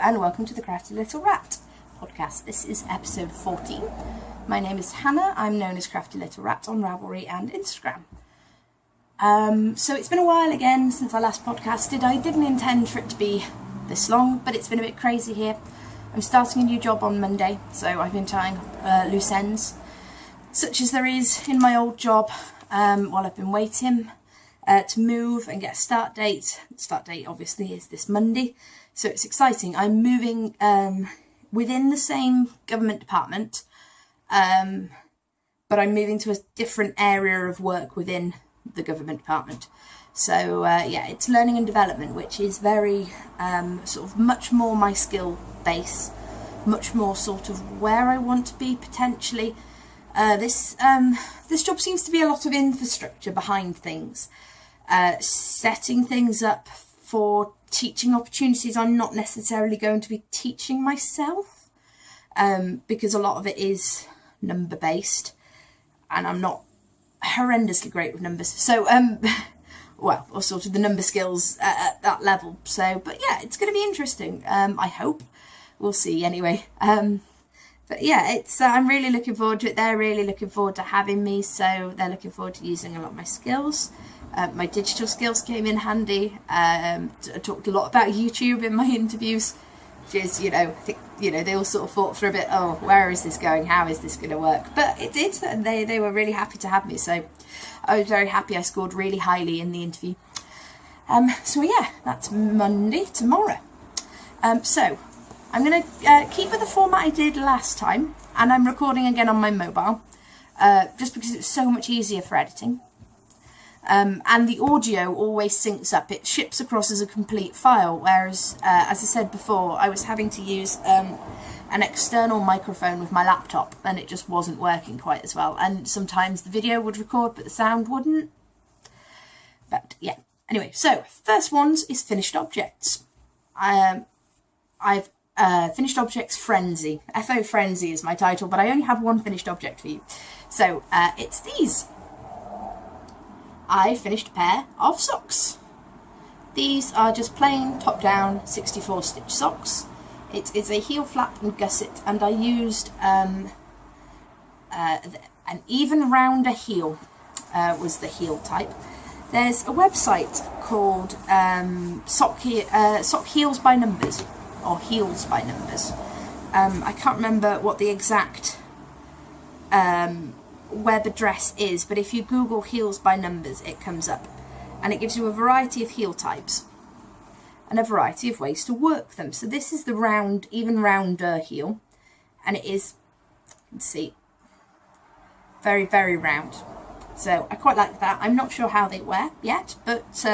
and welcome to the Crafty Little Rat podcast. This is episode 14. My name is Hannah. I'm known as Crafty Little Rat on Ravelry and Instagram. So it's been a while again since I last podcasted. I didn't intend for it to be this long, but it's been a bit crazy here. I'm starting a new job on Monday, so I've been tying loose ends, such as there is in my old job, while I've been waiting to move and get a start date. Start date obviously is this Monday, so it's exciting. I'm moving within the same government department, but I'm moving to a different area of work within the government department. So yeah, it's learning and development, which is very sort of much more my skill base, much more sort of where I want to be potentially. This job seems to be a lot of infrastructure behind things, setting things up for teaching opportunities. I'm not necessarily going to be teaching myself, because a lot of it is number based, and I'm not horrendously great with numbers. So well, or sort of the number skills at that level. So, but yeah, it's going to be interesting. I hope. We'll see anyway. But yeah, it's I'm really looking forward to it. They're really looking forward to having me, so they're looking forward to using a lot of my skills. My digital skills came in handy. I talked a lot about YouTube in my interviews, which is, I think, they all sort of thought for a bit, oh, where is this going? How is this going to work? But it did, and they were really happy to have me. So I was very happy. I scored really highly in the interview. So yeah, that's Monday, tomorrow. So I'm going to keep with the format I did last time, and I'm recording again on my mobile, just because it's so much easier for editing. And the audio always syncs up. It ships across as a complete file, whereas, as I said before, I was having to use an external microphone with my laptop, and it just wasn't working quite as well. And sometimes the video would record, but the sound wouldn't. But yeah, anyway, so first ones is finished objects. I've finished objects frenzy. FO frenzy is my title, but I only have one finished object for you. So it's these. I finished a pair of socks. These are just plain top-down 64 stitch socks. It is a heel flap and gusset, and I used an even rounder heel, was the heel type. There's a website called Sock Heels by Numbers, or Heels by Numbers. I can't remember what the exact web address is, but if you Google heels by numbers, it comes up, and it gives you a variety of heel types and a variety of ways to work them. So this is the round, even rounder heel, and it is, you can see, very, very round. So I quite like that. I'm not sure how they wear yet, but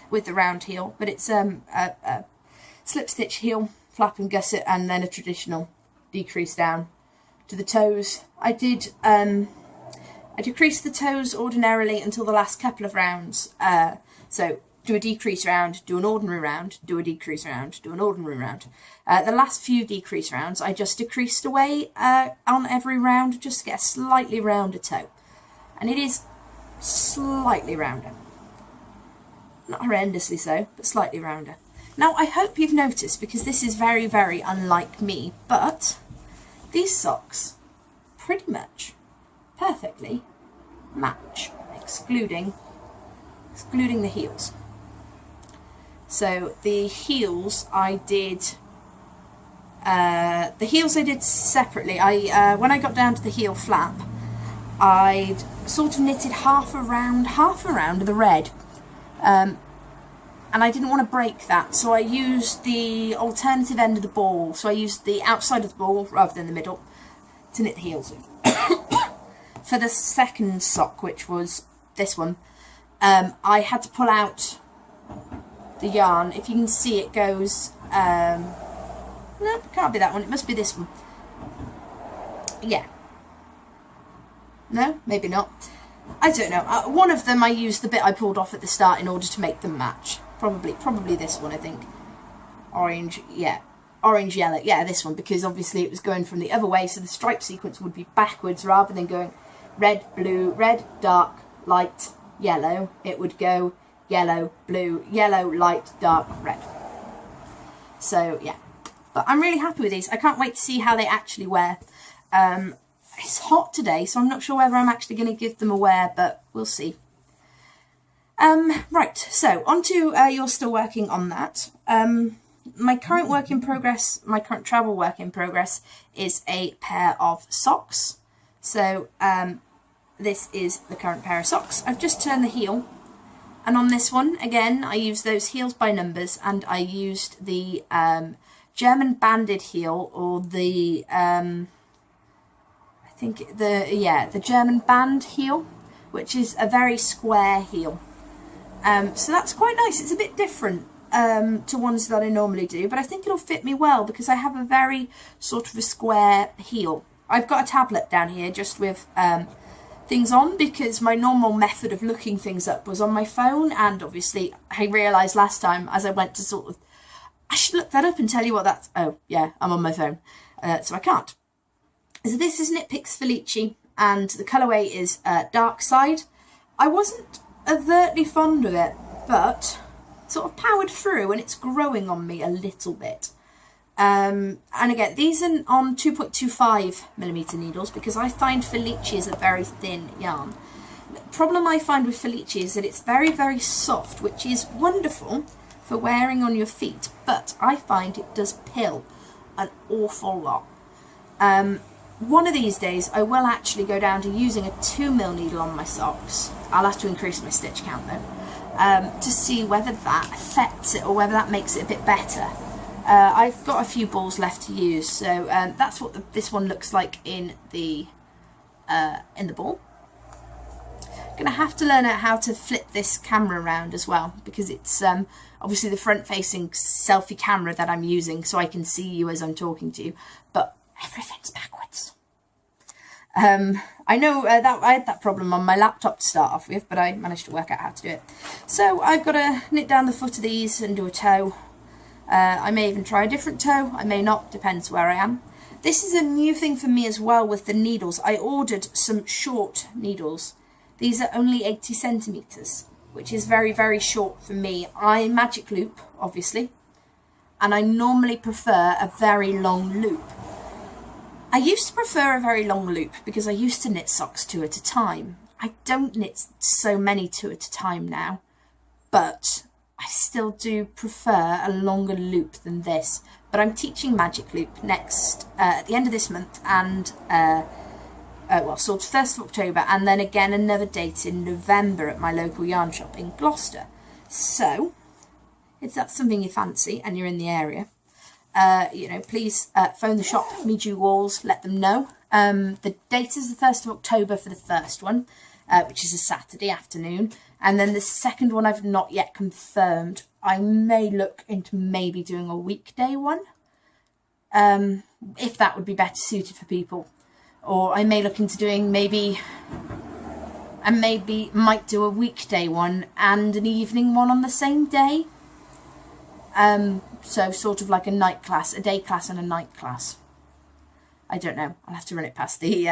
with the round heel, but it's a slip stitch heel, flap and gusset, and then a traditional decrease down to the toes. I decrease the toes ordinarily until the last couple of rounds. So do a decrease round, do an ordinary round, do a decrease round, do an ordinary round. The last few decrease rounds, I just decreased away on every round just to get a slightly rounder toe. And it is slightly rounder. Not horrendously so, but slightly rounder. Now, I hope you've noticed, because this is very, very unlike me, but these socks pretty much perfectly match, excluding the heels. So the heels I did separately. When I got down to the heel flap, I'd sort of knitted half around of the red, and I didn't want to break that, so I used the alternative end of the ball. So I used the outside of the ball rather than the middle to knit the heels with. For the second sock, which was this one, I had to pull out the yarn. If you can see, it goes, no, it can't be that one, it must be this one. Yeah. No, maybe not. I don't know. One of them I used the bit I pulled off at the start in order to make them match. Probably this one, I think. Orange, yeah. Orange, yellow, yeah, this one, because obviously it was going from the other way, so the stripe sequence would be backwards rather than going red, blue, red, dark, light, yellow. It would go yellow, blue, yellow, light, dark, red. So yeah, But I'm really happy with these. I can't wait to see how they actually wear. It's hot today, so I'm not sure whether I'm actually going to give them a wear, but we'll see. Right, so on to you're still working on that. My current work in progress, my current travel work in progress is a pair of socks. So this is the current pair of socks. I've just turned the heel, and on this one, again, I used those heels by numbers, and I used the German banded heel, or the the German band heel, which is a very square heel. So that's quite nice. It's a bit different to ones that I normally do, but I think it'll fit me well because I have a very sort of a square heel. I've got a tablet down here just with things on, because my normal method of looking things up was on my phone, and obviously I realised last time as I went to I should look that up and tell you what that's... Oh, yeah, I'm on my phone, so I can't. So this is Knitpicks Felici, and the colourway is Dark Side. I wasn't overtly fond of it, but sort of powered through, and it's growing on me a little bit. And again, these are on 2.25mm needles, because I find Felici is a very thin yarn. The problem I find with Felici is that it's very, very soft, which is wonderful for wearing on your feet, but I find it does pill an awful lot. One of these days I will actually go down to using a 2mm needle on my socks. I'll have to increase my stitch count though, to see whether that affects it or whether that makes it a bit better. I've got a few balls left to use, so that's what this one looks like in the ball. Going to have to learn out how to flip this camera around as well, because it's obviously the front-facing selfie camera that I'm using, so I can see you as I'm talking to you, but everything's backwards. I know that I had that problem on my laptop to start off with, but I managed to work out how to do it. So I've got to knit down the foot of these and do a toe. I may even try a different toe, I may not, depends where I am. This is a new thing for me as well with the needles. I ordered some short needles. These are only 80 centimetres, which is very, very short for me. I magic loop, obviously, and I normally prefer a very long loop. I used to prefer a very long loop because I used to knit socks 2 at a time. I don't knit so many 2 at a time now, but I still do prefer a longer loop than this. But I'm teaching magic loop next, at the end of this month, and sort of 1st of October, and then again another date in November at my local yarn shop in Gloucester. So if that's something you fancy and you're in the area, please phone the shop, Meju Walls, let them know. The date is the 1st of October for the first one, which is a Saturday afternoon, and then the second one I've not yet confirmed. I may look into maybe doing a weekday one, if that would be better suited for people. Or I may look into doing maybe might do a weekday one and an evening one on the same day. So sort of like a night class, a day class and a night class. I don't know. I'll have to run it past the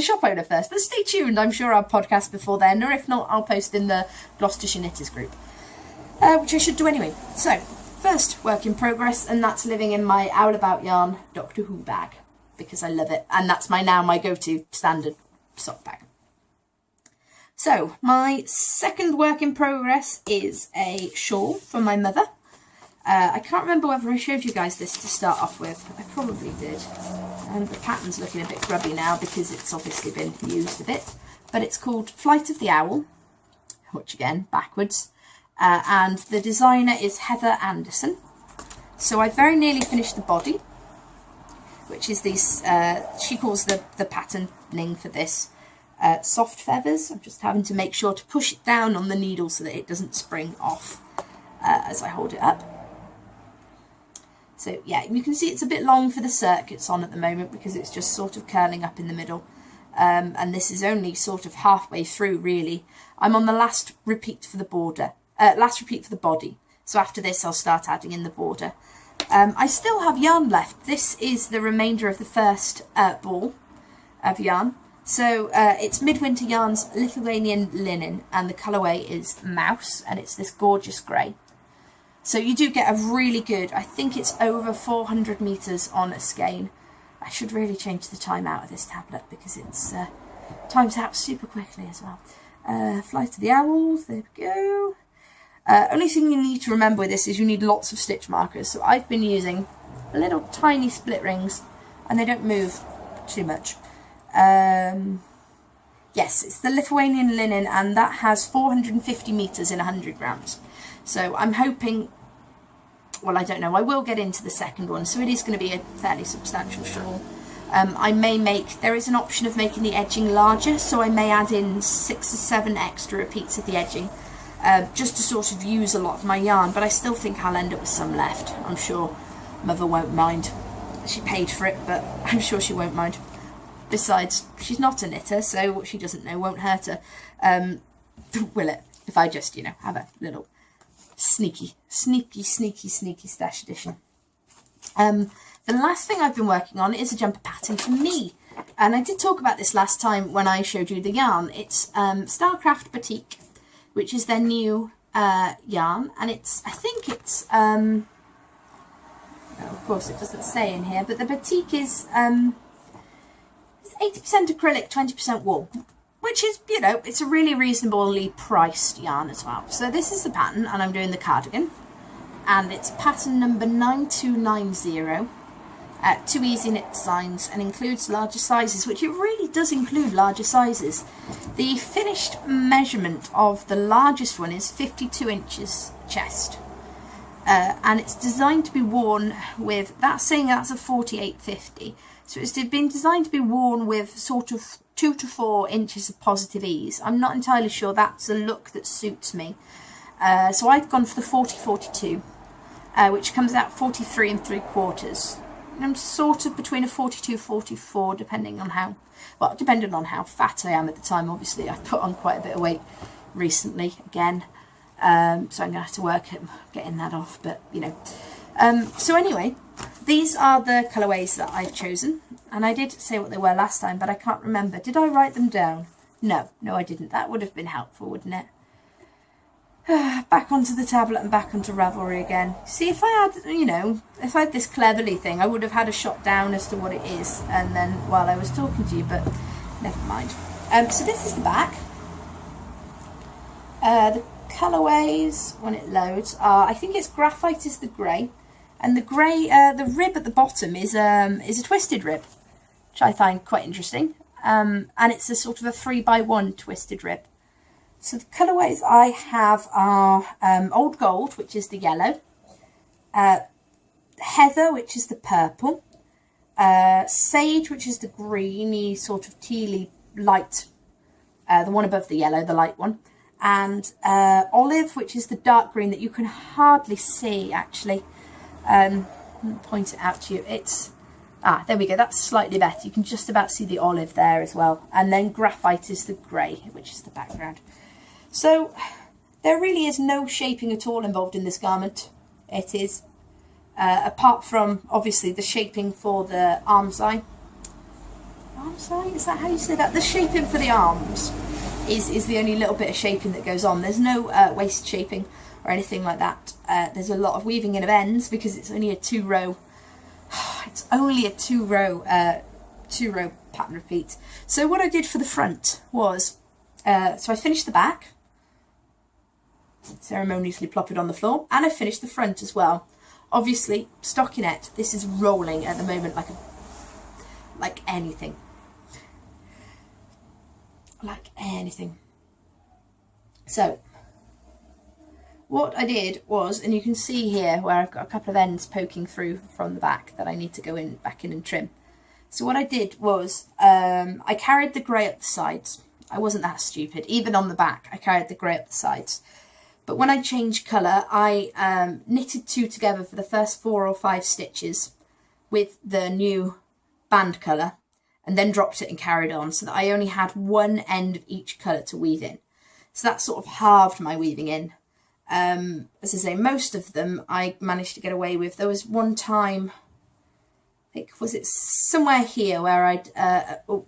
shop owner first. But stay tuned. I'm sure I'll podcast before then, or if not, I'll post in the Gloucestershire Knitters group, which I should do anyway. So first work in progress, and that's living in my Owl About Yarn Doctor Who bag, because I love it, and that's my go-to standard sock bag. So my second work in progress is a shawl for my mother. I can't remember whether I showed you guys this to start off with. I probably did. And the pattern's looking a bit grubby now because it's obviously been used a bit. But it's called Flight of the Owl, which again, backwards. And the designer is Heather Anderson. So I very nearly finished the body, which is these, she calls the patterning for this soft feathers. I'm just having to make sure to push it down on the needle so that it doesn't spring off as I hold it up. So yeah, you can see it's a bit long for the circ it's on at the moment because it's just sort of curling up in the middle. And this is only sort of halfway through really. I'm on the last repeat for the border, last repeat for the body. So after this I'll start adding in the border. I still have yarn left. This is the remainder of the first ball of yarn. So it's Midwinter Yarns Lithuanian Linen, and the colourway is Mouse, and it's this gorgeous grey. So you do get a really good, I think it's over 400 meters on a skein. I should really change the time out of this tablet because it's times out super quickly as well. Fly to the owls, there we go. Only thing you need to remember with this is you need lots of stitch markers. So I've been using little tiny split rings and they don't move too much. Yes, it's the Lithuanian linen and that has 450 meters in 100 grams. So I'm hoping, well, I don't know, I will get into the second one. So it is going to be a fairly substantial shawl. I may make, there is an option of making the edging larger, so I may add in 6 or 7 extra repeats of the edging, just to sort of use a lot of my yarn, but I still think I'll end up with some left. I'm sure Mother won't mind. She paid for it, but I'm sure she won't mind. Besides, she's not a knitter, so what she doesn't know won't hurt her. Will it? If I just, you know, have a little sneaky stash edition. The last thing I've been working on is a jumper pattern for me. And I did talk about this last time when I showed you the yarn. It's Stylecraft Batik, which is their new yarn. And it's, I think it's, of course it doesn't say in here, but the batik is 80% acrylic, 20% wool, which is, you know, it's a really reasonably priced yarn as well. So this is the pattern, and I'm doing the cardigan, and it's pattern number 9290, 2 easy knit designs, and includes larger sizes, which it really does include larger sizes. The finished measurement of the largest one is 52 inches chest. And it's designed to be worn with, that's saying that's a 4850. So it's been designed to be worn with sort of 2 to 4 inches of positive ease. I'm not entirely sure that's a look that suits me. So I've gone for the 4042, which comes out 43 3/4. And I'm sort of between a 42-44, depending on how fat I am at the time. Obviously, I've put on quite a bit of weight recently again. So I'm going to have to work at getting that off, but you know. So anyway, these are the colourways that I've chosen, and I did say what they were last time, but I can't remember. Did I write them down? No, I didn't. That would have been helpful, wouldn't it? Back onto the tablet and back onto Ravelry again. See, if I had, you know, if I had this Cleverly thing, I would have had a shot down as to what it is, and then while I was talking to you, but never mind. So this is the back. The colourways, when it loads, are, I think it's graphite is the grey, and the grey, the rib at the bottom is a twisted rib, which I find quite interesting, and it's a sort of a 3x1 twisted rib. So the colourways I have are Old Gold, which is the yellow, Heather, which is the purple, Sage, which is the greeny, sort of tealy light, the one above the yellow, the light one, and Olive, which is the dark green that you can hardly see, actually. I'll point it out to you. It's, there we go, that's slightly better. You can just about see the olive there as well. And then Graphite is the grey, which is the background. So there really is no shaping at all involved in this garment. It is, apart from obviously the shaping for the arm's eye. Arm's eye? Is that how you say that? The shaping for the arms is the only little bit of shaping that goes on. There's no waist shaping or anything like that. There's a lot of weaving in of ends because it's only a 2-row. It's only a 2-row pattern repeat. So what I did for the front was, so I finished the back, ceremoniously plop it on the floor, and I finished the front as well. Obviously, stockinette, this is rolling at the moment like anything. Like anything. So what I did was, and you can see here where I've got a couple of ends poking through from the back that I need to go back in and trim. So what I did was I carried the grey up the sides. I wasn't that stupid. Even on the back, I carried the grey up the sides. But when I changed colour, I knitted 2 together for the first 4 or 5 stitches with the new band colour, and then dropped it and carried on, so that I only had one end of each colour to weave in. So that sort of halved my weaving in. As I say, most of them I managed to get away with. There was one time, I think, was it somewhere here where I'd,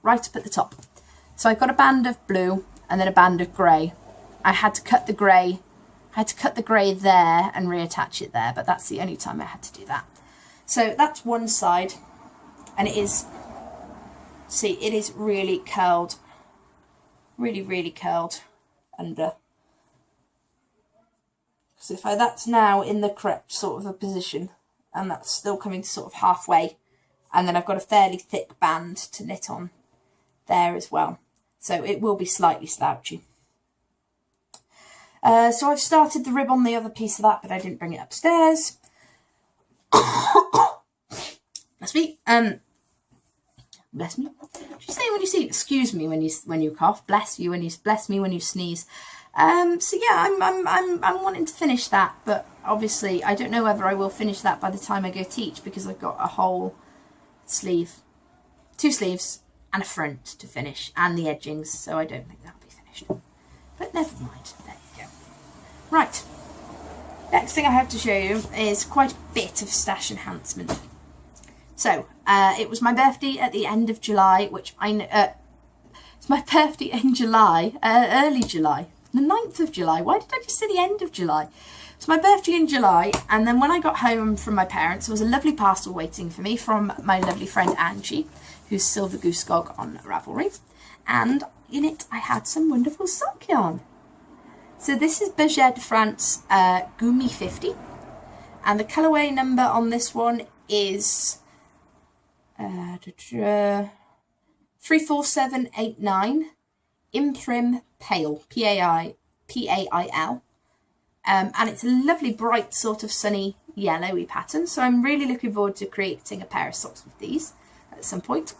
right up at the top. So I got a band of blue and then a band of grey. I had to cut the grey I had to cut the grey there and reattach it there, but that's the only time I had to do that. So that's one side, and it is, see, it is really curled, really curled under. So that's now in the correct sort of a position, and that's still coming to sort of halfway, and then I've got a fairly thick band to knit on there as well, so it will be slightly slouchy. So I've started the rib on the other piece of that, but I didn't bring it upstairs. Bless me. Bless me. What do you say when you see? Excuse me when you cough. Bless you when you bless me when you sneeze. So yeah, I'm wanting to finish that, but obviously I don't know whether I will finish that by the time I go teach, because I've got a whole sleeve, 2 sleeves and a front to finish, and the edgings, so I don't think that'll be finished. But never mind. There you go. Right. Next thing I have to show you is quite a bit of stash enhancement. So, it was my birthday at the end of July, which it's my birthday in July, early July, the 9th of July. Why did I just say the end of July? It's my birthday in July, and then when I got home from my parents, there was a lovely parcel waiting for me from my lovely friend Angie, who's Silver Goose Gog on Ravelry, and in it I had some wonderful sock yarn. So this is Berger de France Gumi 50, and the colourway number on this one is 34789 Imprim Pale, P-A-I-L, and it's a lovely bright sort of sunny yellowy pattern, so I'm really looking forward to creating a pair of socks with these at some point.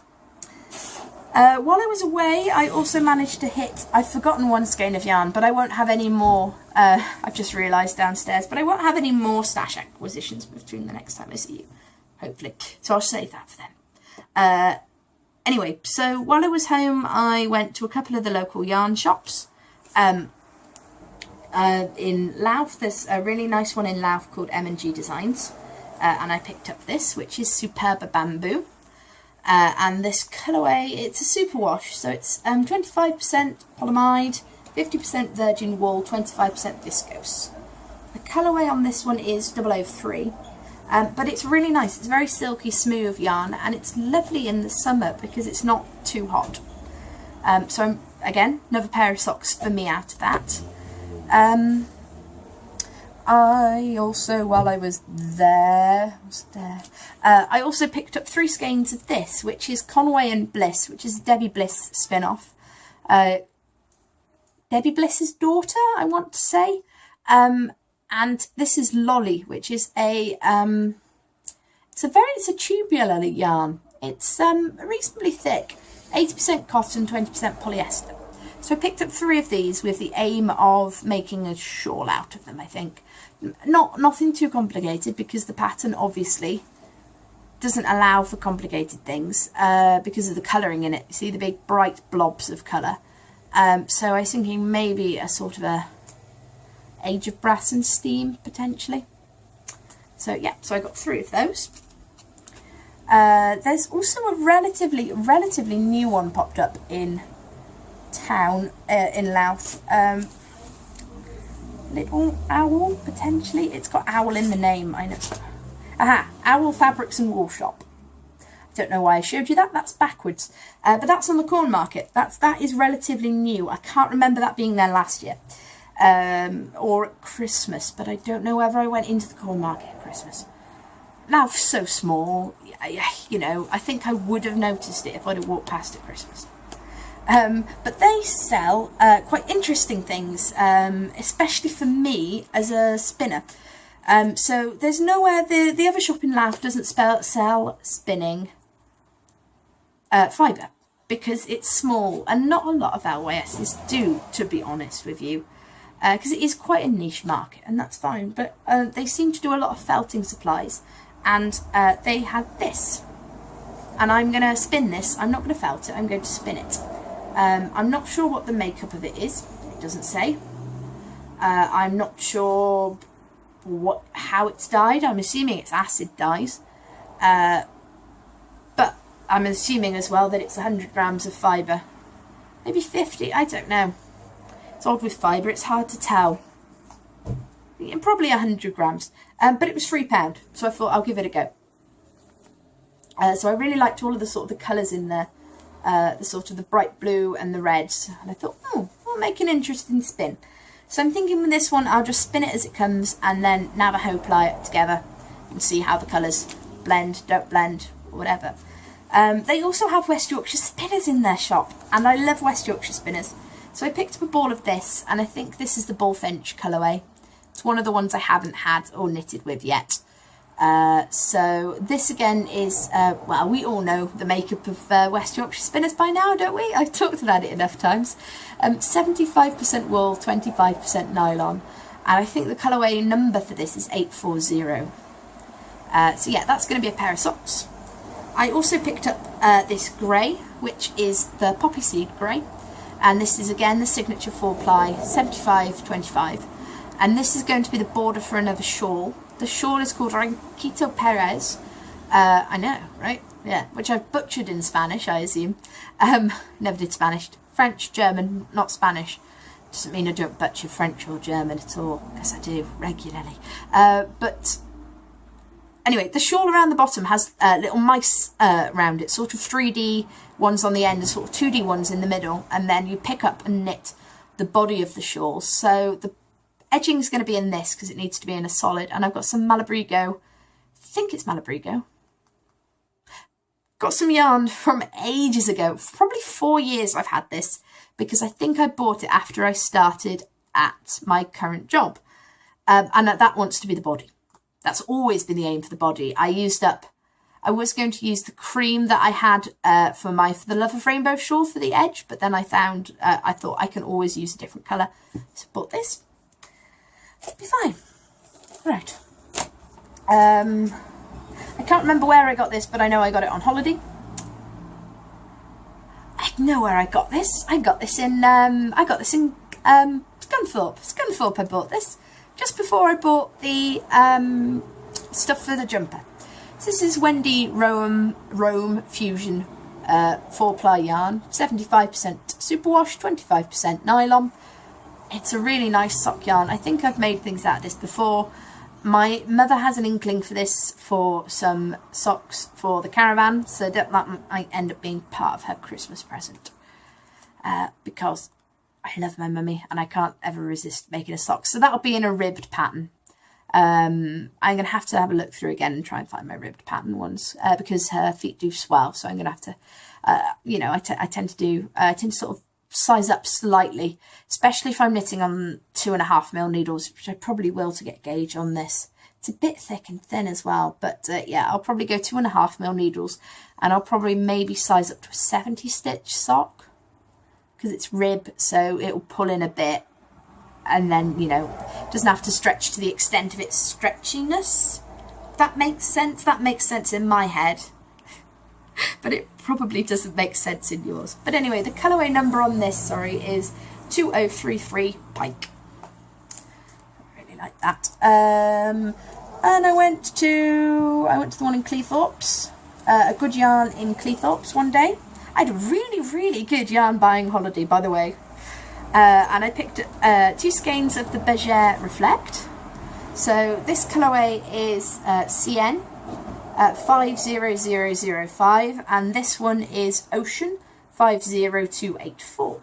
While I was away, I also managed to hit, I've forgotten one skein of yarn, but I won't have any more, I've just realised downstairs, but I won't have any more stash acquisitions between the next time I see you, hopefully, so I'll save that for them. Anyway, so while I was home, I went to a couple of the local yarn shops. In Louth, there's a really nice one in Louth called M&G Designs, and I picked up this, which is Superba Bamboo. And this colourway, it's a superwash, so it's 25% polyamide, 50% virgin wool, 25% viscose. The colourway on this one is 003. But it's really nice. It's very silky, smooth yarn, and it's lovely in the summer because it's not too hot. So again, another pair of socks for me out of that. I also, while I was there, I also picked up 3 skeins of this, which is Conway and Bliss, which is Debbie Bliss spin-off. Debbie Bliss's daughter, I want to say. And this is Lolly, which is a it's a tubular yarn. It's reasonably thick, 80% cotton, 20% polyester. So I picked up 3 of these with the aim of making a shawl out of them, I think. Nothing too complicated, because the pattern obviously doesn't allow for complicated things because of the colouring in it. You see the big bright blobs of colour. So I was thinking maybe a sort of a Age of Brass and Steam potentially. So yeah, so I got 3 of those. There's also a relatively new one popped up in town in Louth. Little Owl potentially. It's got owl in the name, I know. Aha, Owl Fabrics and Wool Shop. I don't know why I showed you that. That's backwards. But that's on the Corn Market. That is relatively new. I can't remember that being there last year. Or at Christmas, but I don't know whether I went into the Corn Market at Christmas. Louth's so small, you know, I think I would have noticed it if I'd have walked past at Christmas. But they sell quite interesting things, especially for me as a spinner. So there's nowhere, the other shop in Louth doesn't sell spinning fibre, because it's small, and not a lot of LYSs do, to be honest with you. Because it is quite a niche market, and that's fine, but they seem to do a lot of felting supplies, and they had this, and I'm going to spin this. I'm not going to felt it, I'm going to spin it. I'm not sure what the makeup of it is, it doesn't say. I'm not sure how it's dyed. I'm assuming it's acid dyes, but I'm assuming as well that it's 100 grams of fibre, maybe 50, I don't know. It's odd with fibre, it's hard to tell. probably 100 grams, but it was £3, so I thought I'll give it a go. So I really liked all of the sort of the colours in there, the sort of the bright blue and the reds, and I thought, oh, I'll make an interesting spin. So I'm thinking with this one, I'll just spin it as it comes and then Navajo ply it together and see how the colours blend, don't blend, or whatever. They also have West Yorkshire spinners in their shop, and I love West Yorkshire spinners. So I picked up a ball of this, and I think this is the Bullfinch colourway. It's one of the ones I haven't had or knitted with yet. So this again is, well, we all know the makeup of West Yorkshire spinners by now, don't we? I've talked about it enough times. 75% wool, 25% nylon, and I think the colourway number for this is 840. So yeah, that's going to be a pair of socks. I also picked up this grey, which is the poppy seed grey, and this is again the signature 4-ply, 75-25, and this is going to be the border for another shawl. The shawl is called Ranquito Perez. I know, right? Yeah, which I've butchered in Spanish, I assume. Never did Spanish. French, German, not Spanish. Doesn't mean I don't butcher French or German at all, because I do regularly. But anyway, the shawl around the bottom has little mice around it, sort of 3D ones on the end and sort of 2D ones in the middle, and then you pick up and knit the body of the shawl. So the edging is going to be in this because it needs to be in a solid, and I've got some Malabrigo, I think it's Malabrigo. Got some yarn from ages ago, probably 4 years I've had this, because I think I bought it after I started at my current job, and that wants to be the body. That's always been the aim for the body. I was going to use the cream that I had for the Love of Rainbow shawl for the edge, but then I found, I thought I can always use a different colour, so I bought this. It'll be fine. Right. I can't remember where I got this, but I know I got it on holiday. I know where I got this. I got this in Scunthorpe. Scunthorpe I bought this just before I bought the stuff for the jumper. So this is Wendy Rome Fusion 4-ply yarn, 75% superwash, 25% nylon. It's a really nice sock yarn. I think I've made things out of this before. My mother has an inkling for this for some socks for the caravan, so that might end up being part of her Christmas present. Because I love my mummy and I can't ever resist making a sock. So that'll be in a ribbed pattern. I'm going to have a look through again and try and find my ribbed pattern ones because her feet do swell. So I'm going to have to, you know, I tend to sort of size up slightly, especially if I'm knitting on 2.5mm needles, which I probably will to get a gauge on this. It's a bit thick and thin as well, but yeah, I'll probably go 2.5mm needles, and I'll probably maybe size up to a 70 stitch sock because it's rib, so it'll pull in a bit, and then, you know, doesn't have to stretch to the extent of its stretchiness. That makes sense. That makes sense in my head. But it probably doesn't make sense in yours. But anyway, the colourway number on this, is 2033 Pike. I really like that. And I went to the one in Cleethorpes, a good yarn in Cleethorpes one day. I had a really, really good yarn buying holiday, by the way. And I picked 2 skeins of the Bergère Reflect. So this colourway is CN. 50005, and this one is Ocean 50284.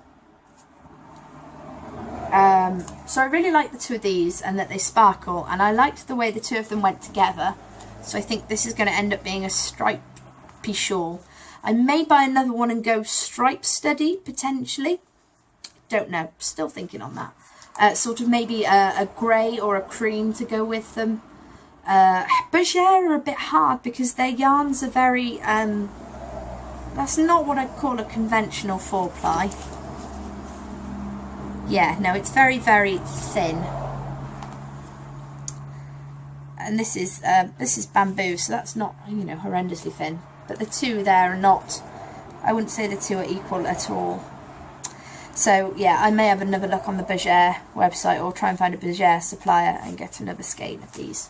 So I really like the two of these and that they sparkle, and I liked the way the two of them went together, so I think this is going to end up being a stripy shawl. I may buy another one and go stripe study potentially, don't know, still thinking on that. Sort of maybe a grey or a cream to go with them. Bergère are a bit hard because their yarns are very, that's not what I'd call a conventional 4-ply. Yeah, no, it's very, very thin. And this is bamboo, so that's not, you know, horrendously thin. But the two there are not, I wouldn't say the two are equal at all. So yeah, I may have another look on the Bergère website or try and find a Bergère supplier and get another skein of these.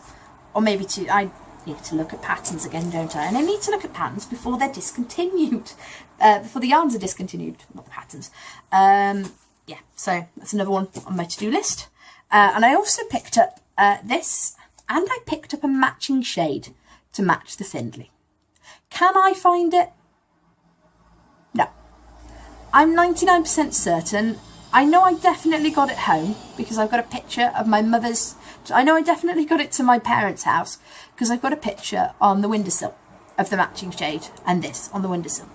Or maybe I need to look at patterns again, don't I? And I need to look at patterns before they're discontinued. Before the yarns are discontinued, not the patterns. Yeah, so that's another one on my to-do list. And I also picked up this, and I picked up a matching shade to match the Findlay. Can I find it? No. I'm 99% certain. I know I definitely got it home because I've got a picture of my mother's. I know I definitely got it to my parents' house because I've got a picture on the windowsill of the matching shade and this on the windowsill.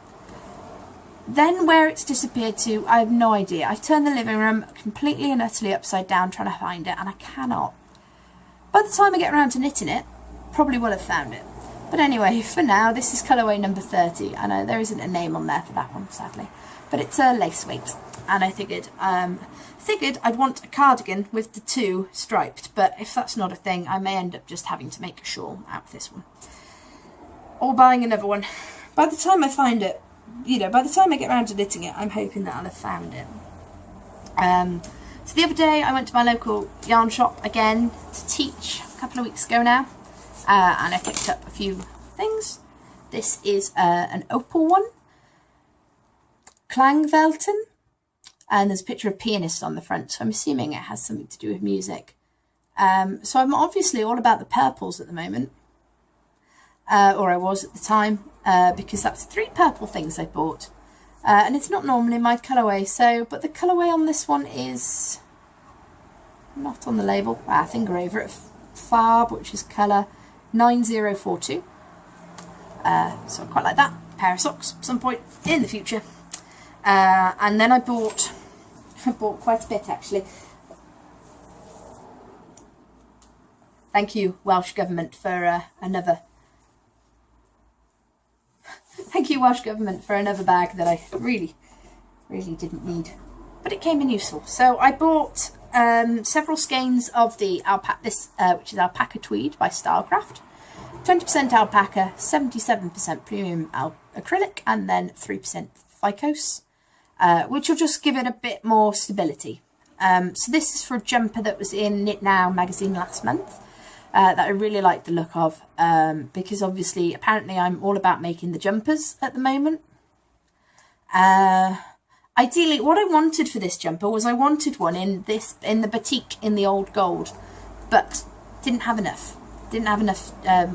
Then where it's disappeared to, I have no idea. I turned the living room completely and utterly upside down trying to find it, and I cannot. By the time I get around to knitting it, probably will have found it. But anyway, for now, this is colourway number 30. I know there isn't a name on there for that one, sadly. But it's a lace weight, and I figured I'd want a cardigan with the 2 striped, but if that's not a thing, I may end up just having to make a shawl out of this one. Or buying another one. By the time I find it, by the time I get around to knitting it, I'm hoping that I'll have found it. So the other day I went to my local yarn shop again to teach a couple of weeks ago now, and I picked up a few things. This is an opal one, Klangvelten, and there's a picture of a pianist on the front, so I'm assuming it has something to do with music. So I'm obviously all about the purples at the moment, or I was at the time, because that's 3 purple things I bought. And it's not normally my colourway, but the colourway on this one is not on the label. Finger over it, Farb, which is colour 9042. So I quite like that. Pair of socks at some point in the future. And then I bought quite a bit actually. Thank you, Welsh Government, for another. Thank you, Welsh Government, for another bag that I really didn't need, but it came in useful. So I bought several skeins of the alpaca, which is alpaca tweed by Stylecraft. 20% alpaca, 77% premium acrylic, and then 3% Phycose, which will just give it a bit more stability. So this is for a jumper that was in Knit Now magazine last month. That I really like the look of, because obviously apparently I'm all about making the jumpers at the moment. Ideally what I wanted for this jumper was I wanted one in the batik in the old gold, but didn't have enough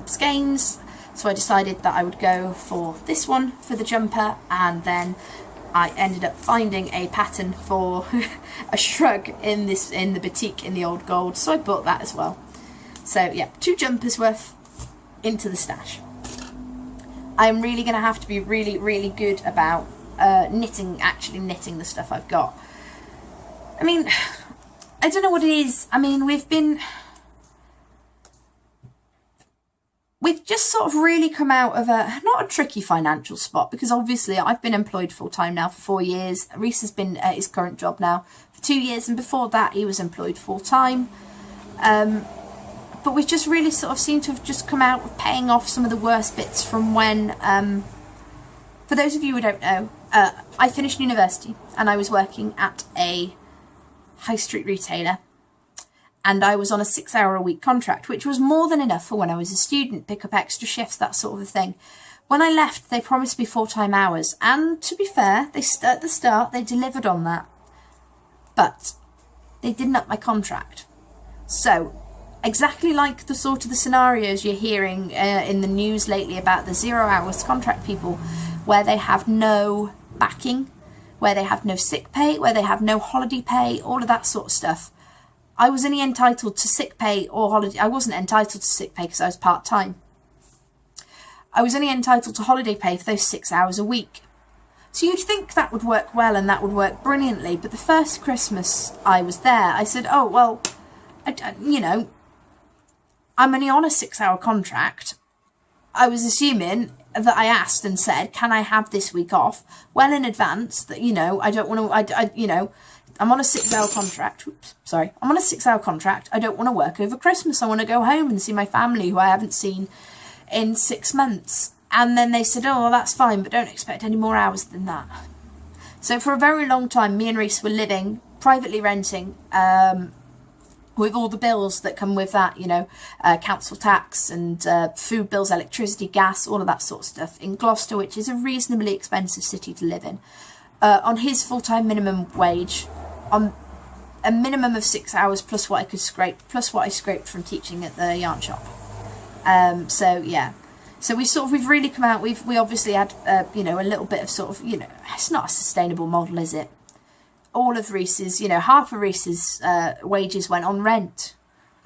skeins, so I decided that I would go for this one for the jumper, and then I ended up finding a pattern for a shrug in the batik in the old gold, so I bought that as well. So yeah, 2 jumpers worth into the stash. I'm really going to have to be really good about actually knitting the stuff I've got. I mean, I don't know what it is. I mean, we've just sort of really come out of not a tricky financial spot, because obviously I've been employed full-time now for 4 years. Reese has been at his current job now for 2 years, and before that he was employed full-time. But we've just really sort of seemed to have just come out of paying off some of the worst bits from when, for those of you who don't know, I finished university and I was working at a high street retailer, and I was on a 6-hour-a-week contract, which was more than enough for when I was a student, pick up extra shifts, that sort of a thing. When I left, they promised me full-time hours, and to be fair, at the start, they delivered on that. But they didn't up my contract. So, exactly like the scenarios you're hearing in the news lately about the 0 hours contract people, where they have no backing, where they have no sick pay, where they have no holiday pay, all of that sort of stuff. I was only entitled to sick pay or holiday. I wasn't entitled to sick pay because I was part-time. I was only entitled to holiday pay for those 6 hours a week. So you'd think that would work well and that would work brilliantly. But the first Christmas I was there, I said, oh, well, I'm only on a 6-hour contract. I was assuming that I asked and said, can I have this week off? Well in advance, that, I don't want to, I'm on a 6-hour contract. I'm on a 6-hour contract. I don't want to work over Christmas. I want to go home and see my family who I haven't seen in 6 months. And then they said, oh, well, that's fine, but don't expect any more hours than that. So for a very long time, me and Reese were living, privately renting, with all the bills that come with that, council tax and food bills, electricity, gas, all of that sort of stuff, in Gloucester, which is a reasonably expensive city to live in, on his full-time minimum wage, a minimum of 6 hours plus what I could scrape, plus what I scraped from teaching at the yarn shop. So yeah, so we've really come out. We obviously had you know, a little bit of sort of, you know, it's not a sustainable model, is it? All of Reese's, you know, half of Reese's wages went on rent.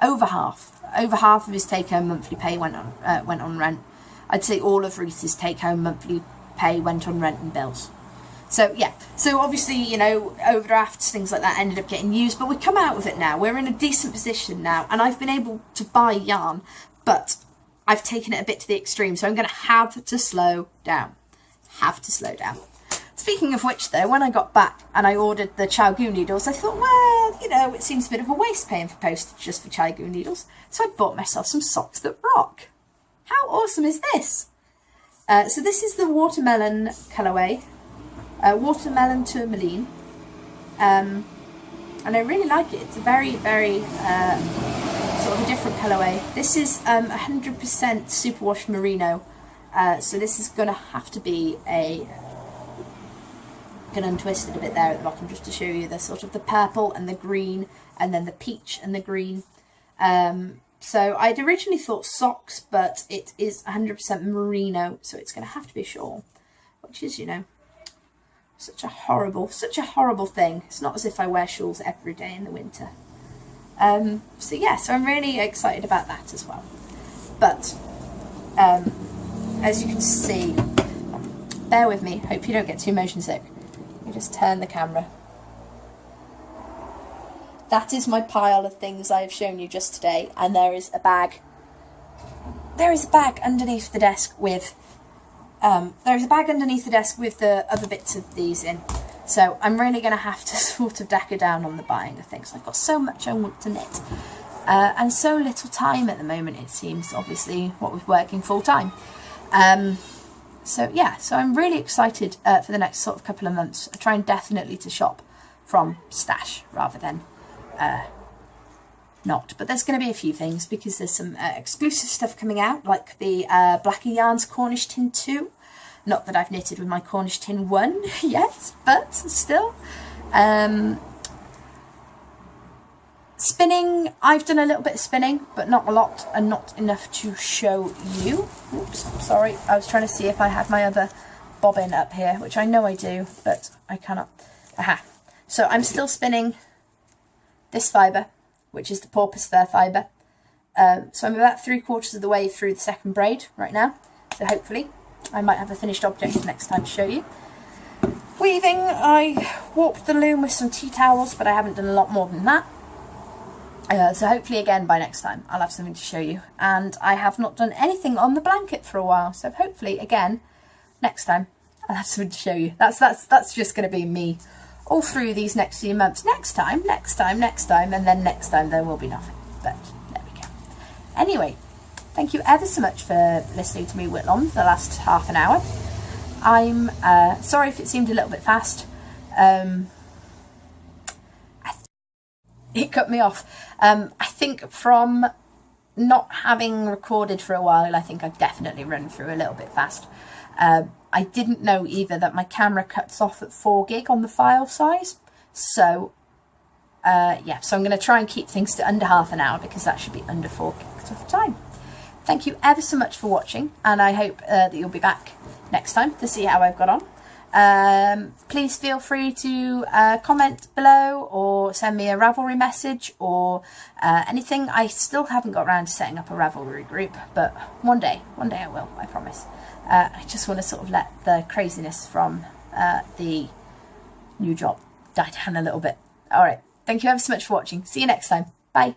Over half of his take-home monthly pay went on rent. I'd say all of Reese's take-home monthly pay went on rent and bills. So yeah, so obviously, you know, overdrafts, things like that ended up getting used, but we come out of it now. We're in a decent position now, and I've been able to buy yarn, but I've taken it a bit to the extreme, so I'm going to have to slow down. Speaking of which, though, when I got back and I ordered the Chao-Gu needles, I thought, well, you know, it seems a bit of a waste paying for postage just for Chao-Gu needles, so I bought myself some socks that rock. How awesome is this? So this is the watermelon colourway. Watermelon tourmaline, and I really like it. It's a very, very sort of a different colourway. This is 100% superwash merino, so this is going to have to be a, going to untwist it a bit there at the bottom just to show you the sort of the purple and the green, and then the peach and the green. So I'd originally thought socks, but it is 100% merino, so it's going to have to be a shawl, which is, you know, such a horrible thing. It's not as if I wear shawls every day in the winter. So yeah, so I'm really excited about that as well. But as you can see, bear with me, hope you don't get too motion sick. You just turn the camera. That is my pile of things I have shown you just today, and there is a bag. There is a bag underneath the desk with the other bits of these in. So I'm really going to have to sort of dacker down on the buying of things. I've got so much I want to knit. And so little time at the moment, it seems, obviously, what with working full time. So yeah, so I'm really excited for the next sort of couple of months. I try and definitely to shop from stash rather than not. But there's going to be a few things because there's some exclusive stuff coming out, like the Blacky Yarns Cornish Tin 2. Not that I've knitted with my Cornish Tin 1 yet, but still. Spinning, I've done a little bit of spinning, but not a lot and not enough to show you. Oops, sorry, I was trying to see if I had my other bobbin up here, which I know I do, but I cannot. Aha. So I'm still spinning this fibre, which is the porpoise fur fibre. So I'm about 3/4 of the way through the second braid right now, so hopefully I might have a finished object next time to show you. Weaving, I warped the loom with some tea towels, but I haven't done a lot more than that. So hopefully again by next time I'll have something to show you. And I have not done anything on the blanket for a while, so hopefully again next time I'll have something to show you. That's just going to be me all through these next few months. Next time, and then next time there will be nothing. But there we go. Anyway, thank you ever so much for listening to me whittle on for the last half an hour. I'm sorry if it seemed a little bit fast. It cut me off. I think from not having recorded for a while, I think I've definitely run through a little bit fast. I didn't know either that my camera cuts off at 4 gig on the file size. So, yeah, so I'm going to try and keep things to under half an hour because that should be under 4 gigs of time. Thank you ever so much for watching, and I hope that you'll be back next time to see how I've got on. Please feel free to comment below or send me a Ravelry message or anything. I still haven't got around to setting up a Ravelry group, but one day I will, I promise. I just want to sort of let the craziness from the new job die down a little bit. Alright, thank you ever so much for watching. See you next time. Bye.